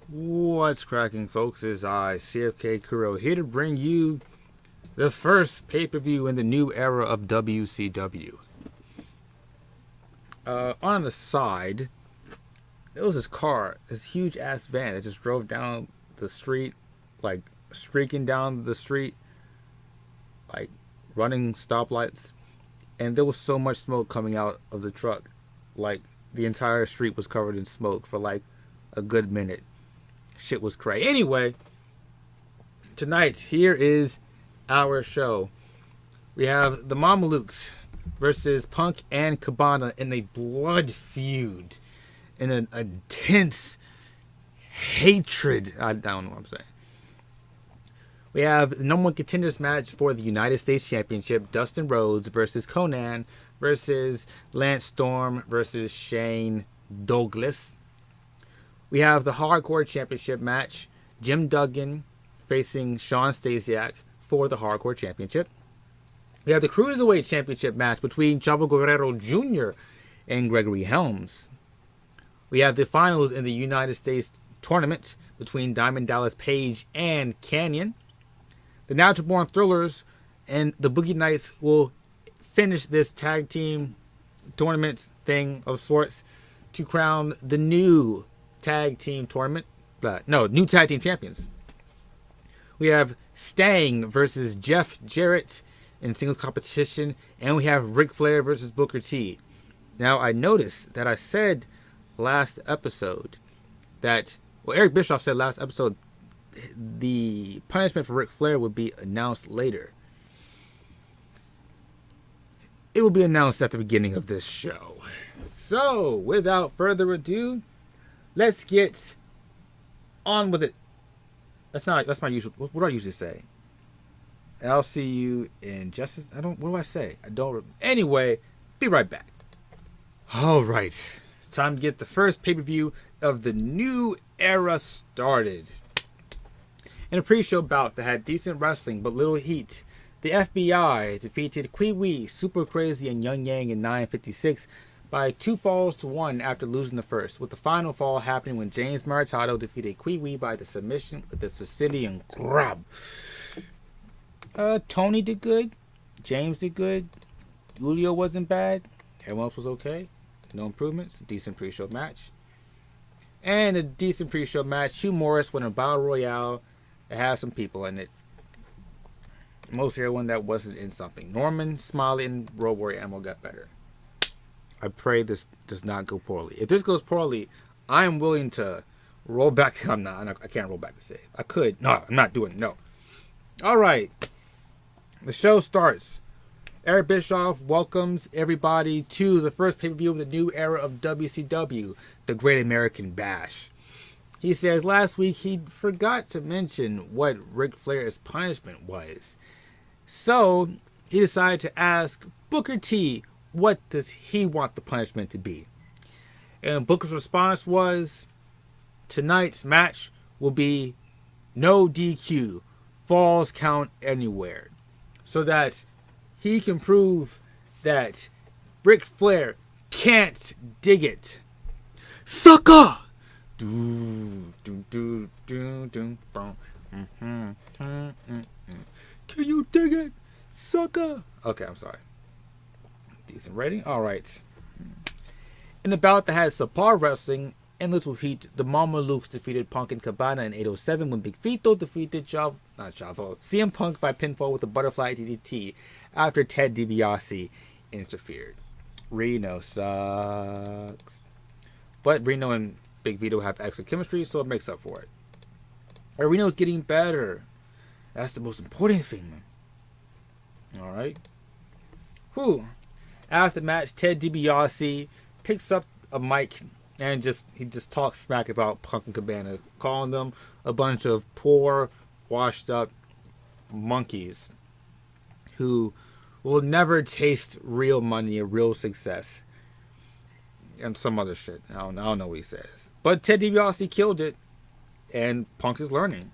What's cracking, folks? Is I, CFK Kuro, here to bring you the first pay-per-view in the new era of WCW. On the side, there was this car, this huge-ass van that just drove down the street, like streaking down the street, like running stoplights, and there was so much smoke coming out of the truck, like the entire street was covered in smoke for like a good minute. Shit was crazy. Anyway, tonight, here is our show. We have the Mamalukes versus Punk and Cabana in a blood feud, in an intense hatred. I don't know what I'm saying. We have the number one contenders match for the United States Championship: Dustin Rhodes versus Conan versus Lance Storm versus Shane Douglas. We have the Hardcore Championship match: Jim Duggan facing Shawn Stasiak for the Hardcore Championship. We have the Cruiserweight Championship match between Chavo Guerrero Jr. and Gregory Helms. We have the finals in the United States tournament between Diamond Dallas Page and Canyon. The Natural Born Thrillers and the Boogie Knights will finish this tag team tournament thing of sorts to crown the new tag team tournament. New tag team champions. We have Stang versus Jeff Jarrett in singles competition, and we have Ric Flair versus Booker T. Now, I noticed that I said last episode that, Eric Bischoff said last episode, the punishment for Ric Flair would be announced later. It will be announced at the beginning of this show. So, without further ado, let's get on with it. That's my usual. What do I usually say? And I'll see you in just. What do I say? I don't. Anyway, be right back. All right, it's time to get the first pay-per-view of the new era started. In a pre-show bout that had decent wrestling but little heat, the FBI defeated Kwee Wee, Super Crazy, and Young Yang in 9:56 by 2 falls to 1 after losing the first, with the final fall happening when James Maritato defeated Kwee Wee by the submission with the Sicilian grab. Tony did good. James did good. Julio wasn't bad. Everyone else was okay. No improvements. Decent pre-show match. And a decent pre-show match. Hugh Morris won a Battle Royale that has some people in it. Most everyone that wasn't in something. Norman, Smiley, and Road Warrior Animal got better. I pray this does not go poorly. If this goes poorly, I am willing to roll back. I can't roll back the save. I could. No, I'm not doing it. No. All right. The show starts. Eric Bischoff welcomes everybody to the first pay-per-view of the new era of WCW, the Great American Bash. He says last week he forgot to mention what Ric Flair's punishment was. So he decided to ask Booker T, what does he want the punishment to be? And Booker's response was, tonight's match will be no DQ, falls count anywhere, so that he can prove that Ric Flair can't dig it. Sucker! Can you dig it, sucker? Okay, I'm sorry. Decent rating. All right. In the bout that had subpar wrestling and little heat, the Mamalukes defeated Punk and Cabana in 8:07 when Big Vito defeated CM Punk by pinfall with a butterfly DDT after Ted DiBiase interfered. Reno sucks. But Reno and Big Vito have excellent chemistry, so it makes up for it. And Reno's getting better. That's the most important thing, man. All right. Whew. After the match, Ted DiBiase picks up a mic and he just talks smack about Punk and Cabana, calling them a bunch of poor, washed up monkeys who will never taste real money or real success. And some other shit. I don't know what he says. But Ted DiBiase killed it, and Punk is learning.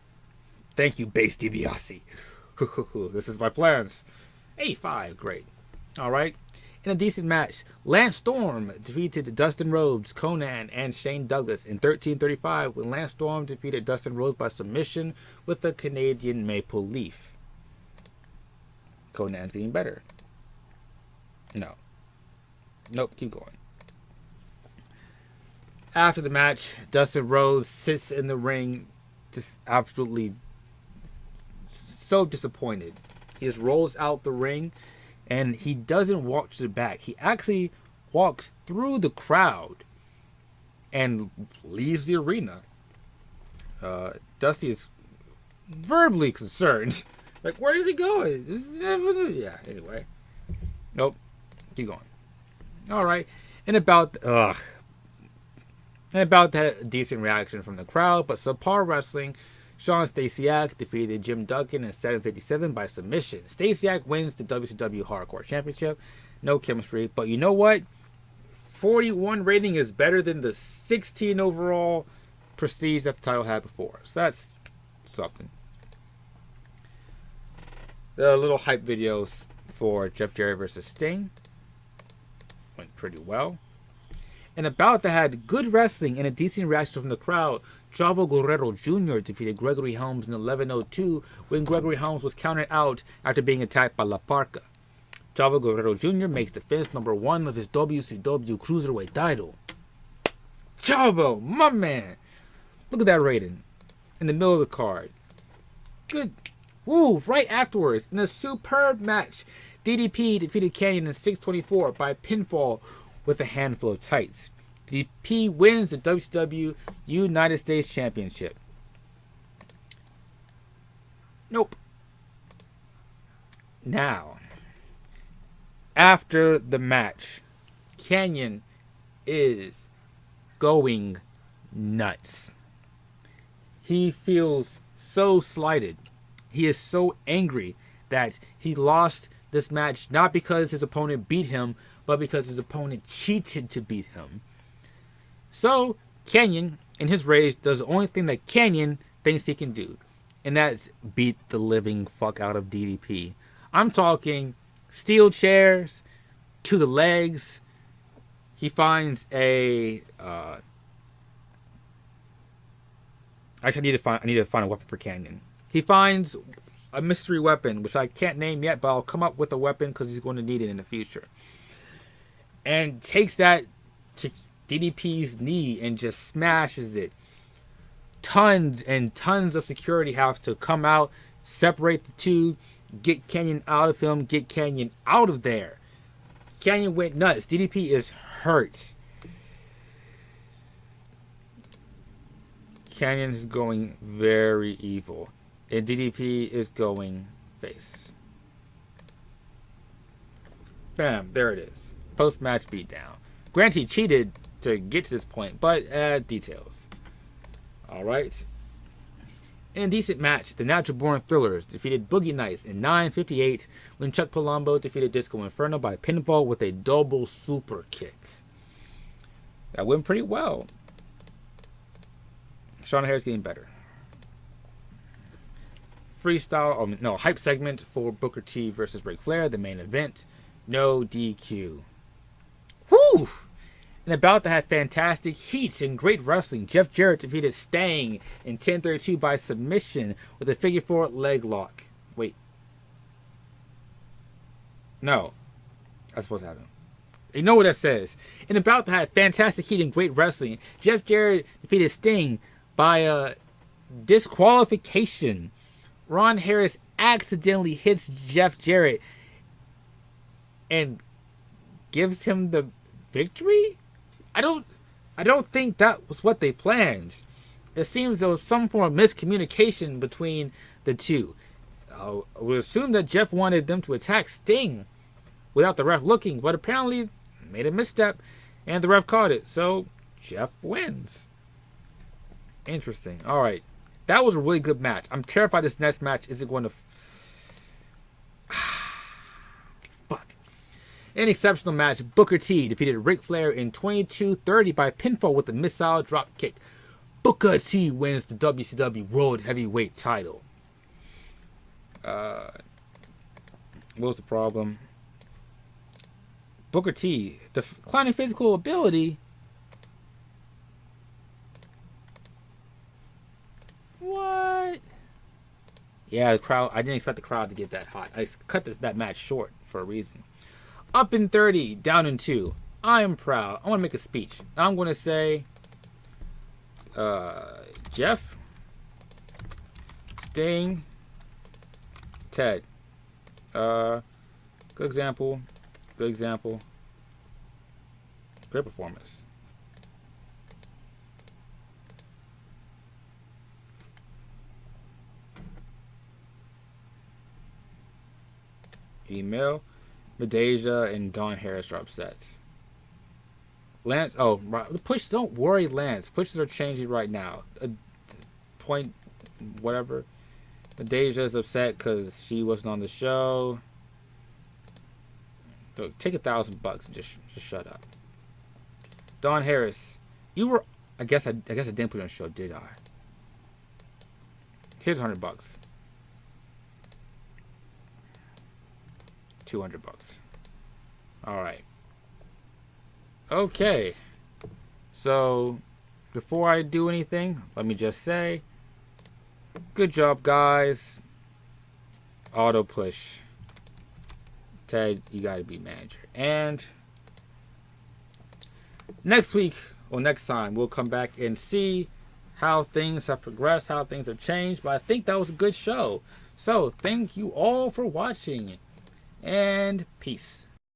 Thank you, Base DiBiase. This is my plans. A5, great. All right. In a decent match, Lance Storm defeated Dustin Rhodes, Conan, and Shane Douglas in 13:35 when Lance Storm defeated Dustin Rhodes by submission with the Canadian Maple Leaf. Conan's getting better. No. Nope, keep going. After the match, Dustin Rhodes sits in the ring just absolutely so disappointed. He just rolls out the ring and he doesn't walk to the back. He actually walks through the crowd and leaves the arena. Dusty is verbally concerned. Like, where is he going? Yeah, anyway. Nope. Keep going. Alright. And about that, decent reaction from the crowd, but subpar wrestling. Sean Stasiak defeated Jim Duggan in 7:57 by submission. Stasiak wins the WCW Hardcore Championship. No chemistry, but you know what? 41 rating is better than the 16 overall prestige that the title had before. So that's something. The little hype videos for Jeff Jarrett versus Sting went pretty well. And about that had good wrestling and a decent reaction from the crowd. Chavo Guerrero Jr. defeated Gregory Helms in 11:02 when Gregory Helms was counted out after being attacked by La Parca. Chavo Guerrero Jr. makes defense number 1 of his WCW Cruiserweight title. Chavo, my man. Look at that rating. In the middle of the card. Good. Woo, right afterwards, in a superb match, DDP defeated Kanyon in 6:24 by pinfall with a handful of tights. DDP wins the WCW United States Championship. Nope. Now, after the match, Kanyon is going nuts. He feels so slighted. He is so angry that he lost this match not because his opponent beat him, but because his opponent cheated to beat him. So, Kanyon, in his rage, does the only thing that Kanyon thinks he can do, and that's beat the living fuck out of DDP. I'm talking steel chairs to the legs. He finds a actually, I need to find a weapon for Kanyon. He finds a mystery weapon, which I can't name yet, but I'll come up with a weapon because he's going to need it in the future. And takes that to DDP's knee and just smashes it. Tons and tons of security have to come out, separate the two, get Kanyon out of him, get Kanyon out of there. Kanyon went nuts. DDP is hurt. Kanyon is going very evil. And DDP is going face. Bam, there it is. Post-match beatdown. Granted, he cheated to get to this point, but details. Alright. In a decent match, the Natural Born Thrillers defeated Boogie Nights in 9:58 when Chuck Palumbo defeated Disco Inferno by pinfall with a double super kick. That went pretty well. Shawn Harris getting better. Hype segment for Booker T versus Ric Flair, the main event. No DQ. Whew! And about to have fantastic heat and great wrestling, Jeff Jarrett defeated Stang in 10:32 by submission with a figure 4 leg lock. Wait. No. That's supposed to happen. You know what that says. And about to have fantastic heat and great wrestling, Jeff Jarrett defeated Sting by disqualification. Ron Harris accidentally hits Jeff Jarrett and gives him the victory? I don't think that was what they planned. It seems there was some form of miscommunication between the two. I would assume that Jeff wanted them to attack Sting without the ref looking, but apparently made a misstep and the ref caught it. So Jeff wins. Interesting. Alright. That was a really good match. I'm terrified this next match isn't going to... Fuck. An exceptional match. Booker T defeated Ric Flair in 22:30 by pinfall with a missile drop kick. Booker T wins the WCW World Heavyweight title. What was the problem? Booker T, declining physical ability. What? Yeah, the crowd. I didn't expect the crowd to get that hot. I cut that match short for a reason. Up in 30, down in 2. I am proud. I want to make a speech. I'm going to say, Jeff, Sting, Ted. Good example. Good example. Great performance. Email. Medeja and Dawn Harris are upset. Lance, oh, push. Don't worry, Lance. Pushes are changing right now. Point, whatever. Medeja is upset because she wasn't on the show. Look, take $1,000 and just shut up. Dawn Harris, you were. I guess I didn't put you on the show, did I? Here's $100. $200. All right. Okay. So, before I do anything, let me just say, good job, guys. Auto push. Ted, you gotta be manager. And next week or next time, we'll come back and see how things have progressed, how things have changed. But I think that was a good show. So, thank you all for watching. And peace.